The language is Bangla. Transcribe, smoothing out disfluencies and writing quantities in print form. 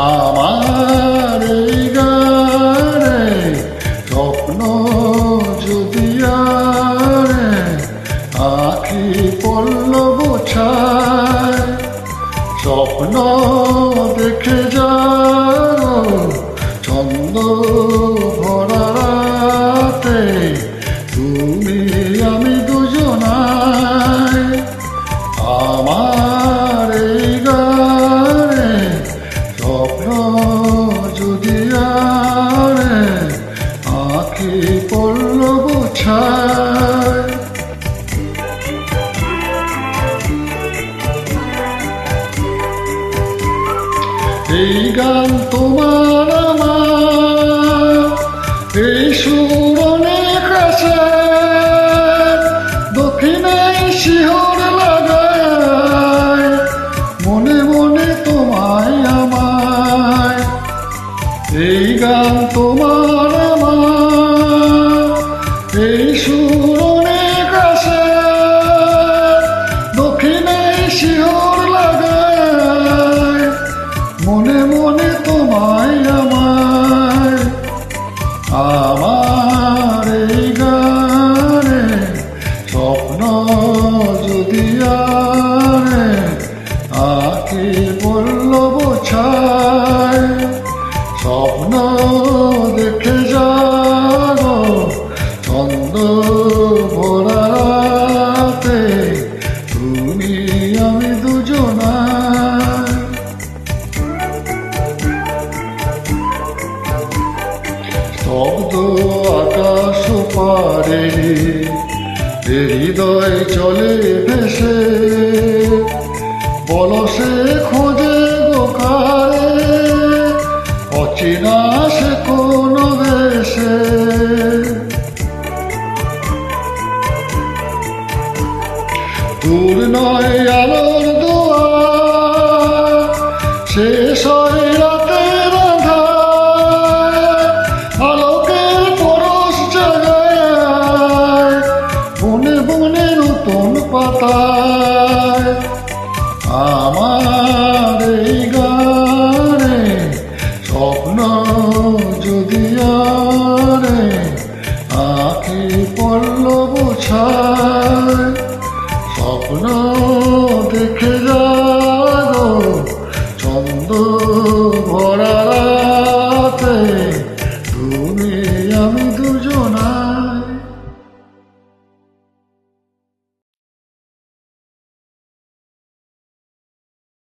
আমার এই গানে স্বপ্ন যদি আরে আখি পল্লব ছায় স্বপ্ন দেখে যাও ছন্দ ভরা রাতে তুমি আমি দুজনায় আমার এই গানে স্বপ্ন যদি আরে আখি পল্লব ছায় এই গান তোমার আমার এই সুরনে কাছে দক্ষিণে শিহর লাগায় মনে মনে তোমায় আমায় এই গান তোমার আমার এই সুরনে কাছে দক্ষিণে শিহর লাগায় মনে মনে তোমায় আমায় আমার এই গানে স্বপ্ন যদি আরে আখি পল্লব ছায় স্বপ্ন দেখে যাও ছন্দ ভরা রাতে তুমি আমি দুজনায় স্তব্ধ আকাশ পারে হৃদয় চলে ভেসে বলসে খোঁজে গোকারে অচেনা সে কোন দেশে দূর নয় আলোর দুয়ার শেষ হয় রাতের আঁধার আলোকের পরশ জাগায় বনে বনে নতুন পাতায় আমার এই গানে স্বপ্ন যদি আরে আখি পল্লব ছায় স্বপ্ন দেখে যাও ছন্দ ভরা